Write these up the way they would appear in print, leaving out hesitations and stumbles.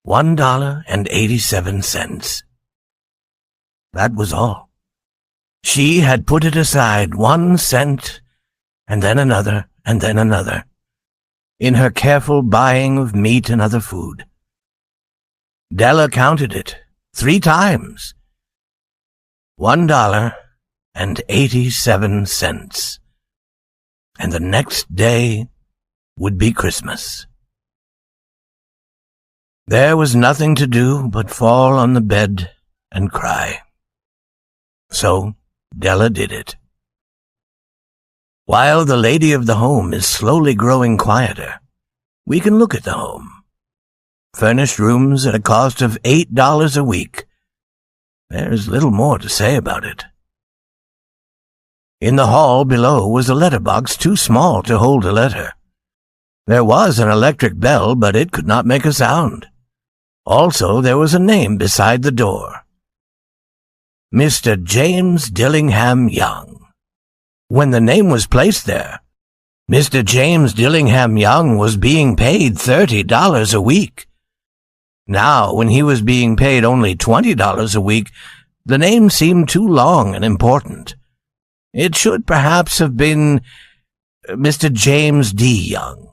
$1.87. That was all. She had put it aside 1 cent, and then another, and then another, in her careful buying of meat and other food. Della counted it 3 times. $1.87. And the next day would be Christmas. There was nothing to do but fall on the bed and cry. So Della did it. While the lady of the home is slowly growing quieter, we can look at the home. Furnished rooms at a cost of $8 a week. There's little more to say about it. In the hall below was a letterbox too small to hold a letter. There was an electric bell, but it could not make a sound. Also, there was a name beside the door. Mr. James Dillingham Young. When the name was placed there, Mr. James Dillingham Young was being paid $30 a week. Now, when he was being paid only $20 a week, the name seemed too long and important. It should perhaps have been Mr. James D. Young.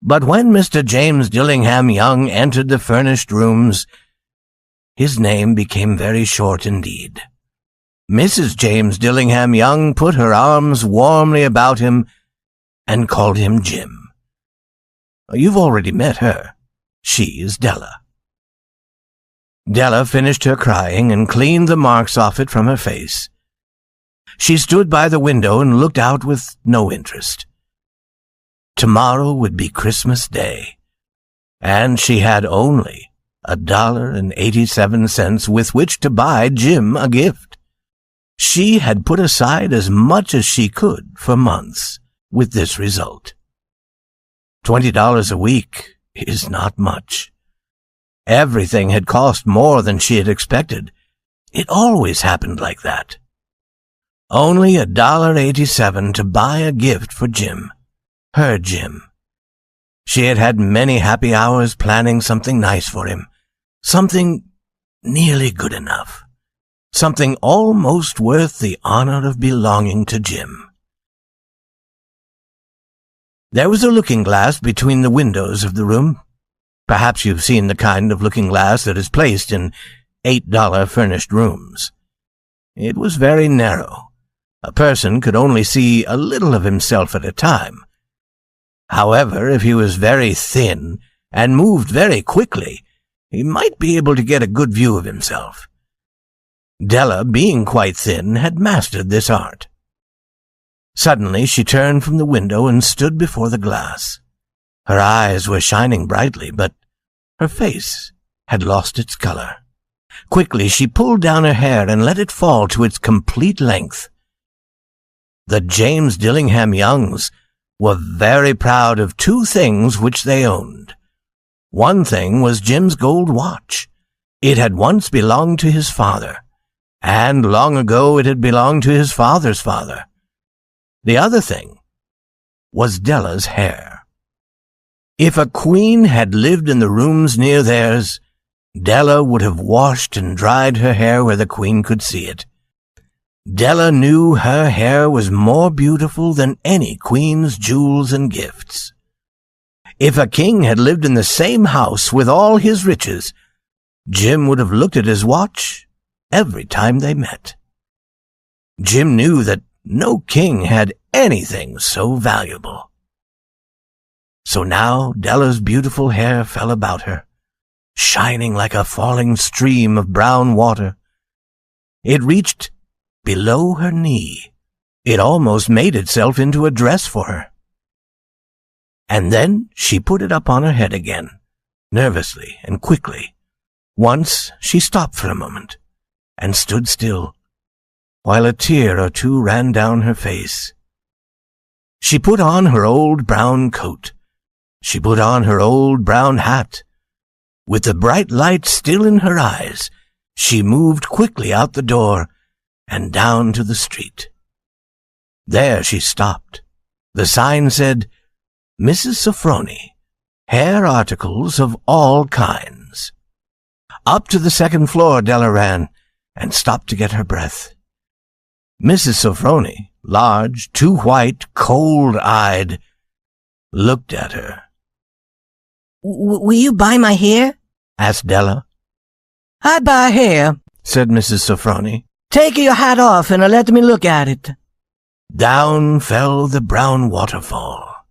But when Mr. James Dillingham Young entered the furnished rooms, his name became very short indeed. Mrs. James Dillingham Young put her arms warmly about him and called him Jim. You've already met her. She is Della. Della finished her crying and cleaned the marks off it from her face. She stood by the window and looked out with no interest. Tomorrow would be Christmas Day, and she had only $1.87 with which to buy Jim a gift. She had put aside as much as she could for months, with this result. $20 a week is not much. Everything had cost more than she had expected. It always happened like that. Only $1.87 to buy a gift for Jim. Her Jim. She had had many happy hours planning something nice for him. Something nearly good enough. Something almost worth the honor of belonging to Jim. There was a looking-glass between the windows of the room. Perhaps you've seen the kind of looking-glass that is placed in $8 furnished rooms. It was very narrow. A person could only see a little of himself at a time. However, if he was very thin and moved very quickly, he might be able to get a good view of himself. Della, being quite thin, had mastered this art. Suddenly she turned from the window and stood before the glass. Her eyes were shining brightly, but her face had lost its color. Quickly she pulled down her hair and let it fall to its complete length. The James Dillingham Youngs were very proud of 2 things which they owned. One thing was Jim's gold watch. It had once belonged to his father, and long ago it had belonged to his father's father. The other thing was Della's hair. If a queen had lived in the rooms near theirs, Della would have washed and dried her hair where the queen could see it. Della knew her hair was more beautiful than any queen's jewels and gifts. If a king had lived in the same house with all his riches, Jim would have looked at his watch every time they met. Jim knew that no king had anything so valuable. So now Della's beautiful hair fell about her, shining like a falling stream of brown water. It reached below her knee. It almost made itself into a dress for her. And then she put it up on her head again, nervously and quickly. Once she stopped for a moment and stood still, while a tear or two ran down her face. She put on her old brown coat. She put on her old brown hat. With the bright light still in her eyes, she moved quickly out the door and down to the street. There she stopped. The sign said, Mrs. Sofroni, hair articles of all kinds. Up to the second floor Della ran, and stopped to get her breath. Mrs. Sofroni, large, too white, cold-eyed, looked at her. Will you buy my hair? Asked Della. I'd buy hair, said Mrs. Sofroni. Take your hat off and let me look at it. Down fell the brown waterfall.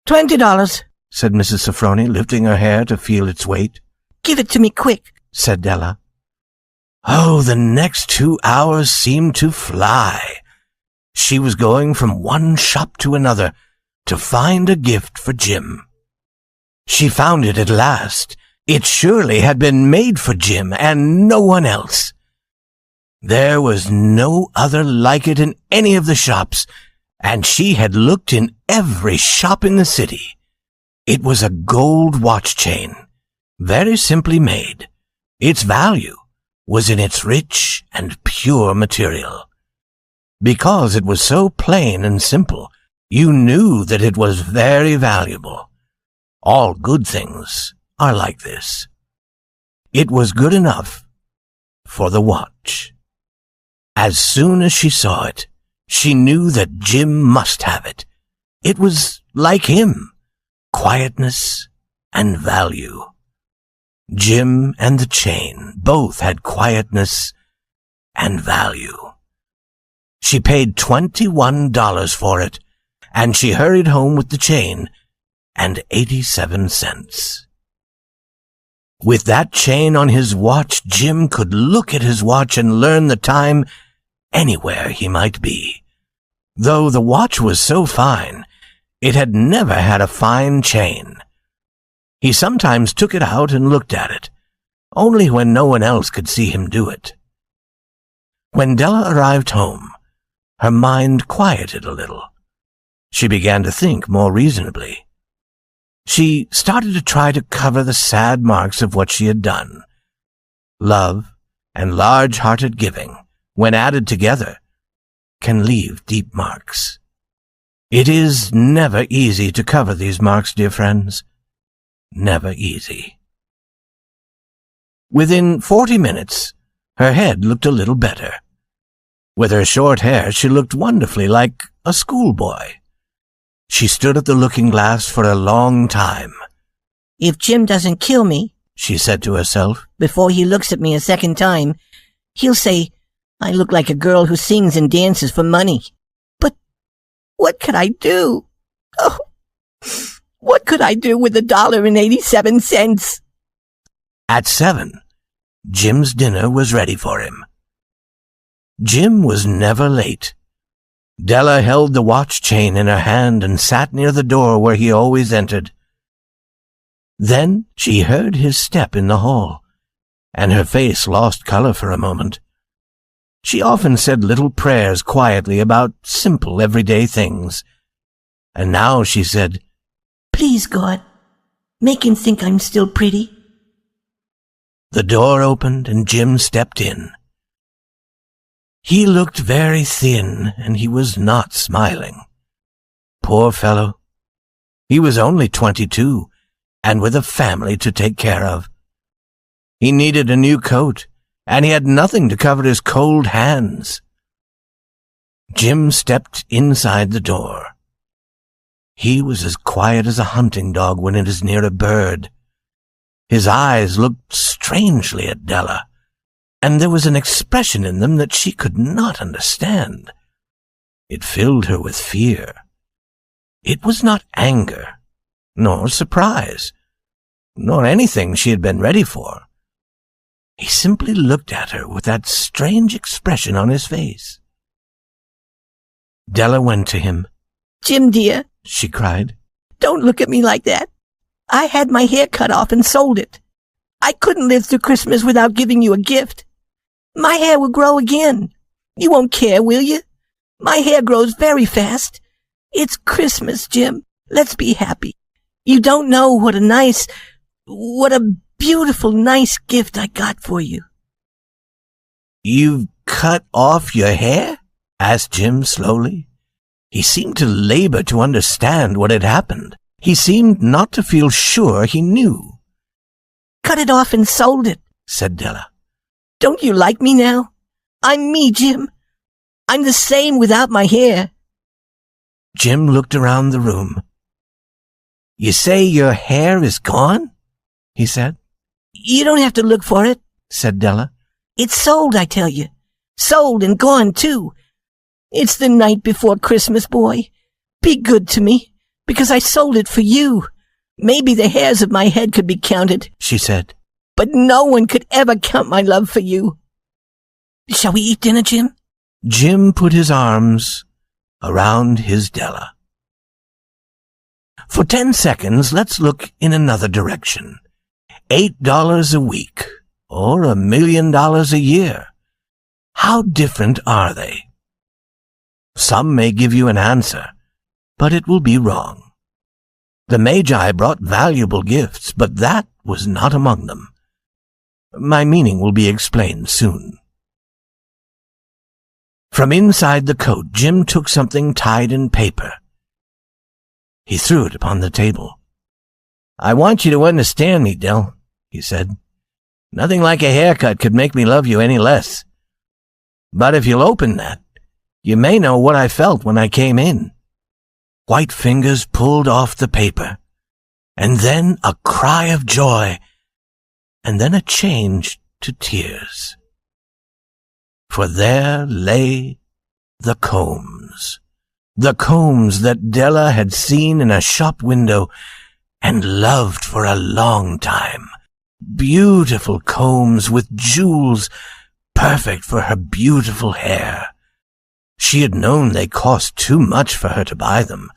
$20, said Mrs. Sofroni, lifting her hair to feel its weight. Give it to me quick, said Della. Oh, the next 2 hours seemed to fly. She was going from one shop to another to find a gift for Jim. She found it at last. It surely had been made for Jim and no one else. There was no other like it in any of the shops, and she had looked in every shop in the city. It was a gold watch chain, very simply made. Its value was in its rich and pure material. Because it was so plain and simple, you knew that it was very valuable. All good things are like this. It was good enough for the watch. As soon as she saw it, she knew that Jim must have it. It was like him, quietness and value. Jim and the chain both had quietness and value. She paid $21 for it, and she hurried home with the chain and 87 cents. With that chain on his watch, Jim could look at his watch and learn the time anywhere he might be. Though the watch was so fine, it had never had a fine chain. He sometimes took it out and looked at it, only when no one else could see him do it. When Della arrived home, her mind quieted a little. She began to think more reasonably. She started to try to cover the sad marks of what she had done. Love and large-hearted giving, when added together, can leave deep marks. It is never easy to cover these marks, dear friends. Never easy. Within 40 minutes, her head looked a little better. With her short hair, she looked wonderfully like a schoolboy. She stood at the looking-glass for a long time. If Jim doesn't kill me, she said to herself, before he looks at me a second time, he'll say, I look like a girl who sings and dances for money. But what could I do? Oh, what could I do with $1.87? At 7, Jim's dinner was ready for him. Jim was never late. Della held the watch chain in her hand and sat near the door where he always entered. Then she heard his step in the hall, and her face lost color for a moment. She often said little prayers quietly about simple everyday things, and now she said, Please, God, make him think I'm still pretty. The door opened and Jim stepped in. He looked very thin, and he was not smiling. Poor fellow. He was only 22, and with a family to take care of. He needed a new coat, and he had nothing to cover his cold hands. Jim stepped inside the door. He was as quiet as a hunting dog when it is near a bird. His eyes looked strangely at Della, and there was an expression in them that she could not understand. It filled her with fear. It was not anger, nor surprise, nor anything she had been ready for. He simply looked at her with that strange expression on his face. Della went to him. Jim, dear, she cried, don't look at me like that. I had my hair cut off and sold it. I couldn't live through Christmas without giving you a gift. My hair will grow again. You won't care, will you? My hair grows very fast. It's Christmas, Jim. Let's be happy. You don't know what a beautiful, nice gift I got for you. You've cut off your hair? Asked Jim slowly. He seemed to labor to understand what had happened. He seemed not to feel sure he knew. Cut it off and sold it, said Della. Don't you like me now? I'm me, Jim. I'm the same without my hair. Jim looked around the room. You say your hair is gone? He said. You don't have to look for it, said Della. It's sold, I tell you. Sold and gone, too. It's the night before Christmas, boy. Be good to me, because I sold it for you. Maybe the hairs of my head could be counted, she said. But no one could ever count my love for you. Shall we eat dinner, Jim? Jim put his arms around his Della. For 10 seconds, let's look in another direction. $8 a week, or $1 million a year. How different are they? Some may give you an answer, but it will be wrong. The Magi brought valuable gifts, but that was not among them. My meaning will be explained soon. From inside the coat, Jim took something tied in paper. He threw it upon the table. I want you to understand me, Del, he said. Nothing like a haircut could make me love you any less. But if you'll open that, you may know what I felt when I came in. White fingers pulled off the paper, and then a cry of joy, and then a change to tears. For there lay the combs that Della had seen in a shop window and loved for a long time. Beautiful combs with jewels, perfect for her beautiful hair. She had known they cost too much for her to buy them.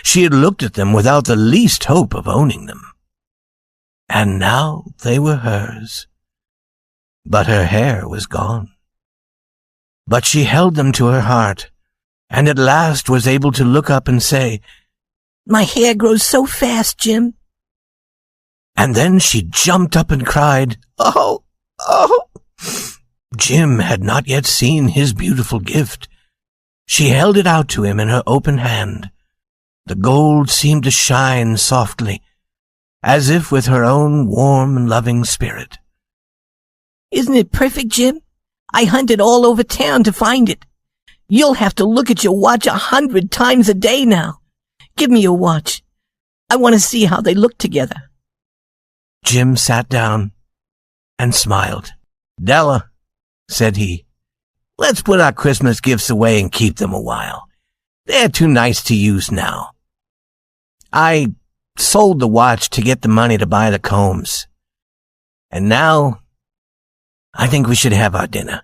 She had looked at them without the least hope of owning them. And now they were hers. But her hair was gone. But she held them to her heart, and at last was able to look up and say, My hair grows so fast, Jim. And then she jumped up and cried, Oh, oh! Jim had not yet seen his beautiful gift. She held it out to him in her open hand. The gold seemed to shine softly, as if with her own warm and loving spirit. Isn't it perfect, Jim? I hunted all over town to find it. You'll have to look at your watch 100 times a day now. Give me your watch. I want to see how they look together. Jim sat down and smiled. Della, said he, let's put our Christmas gifts away and keep them a while. They're too nice to use now. I sold the watch to get the money to buy the combs. And now, I think we should have our dinner.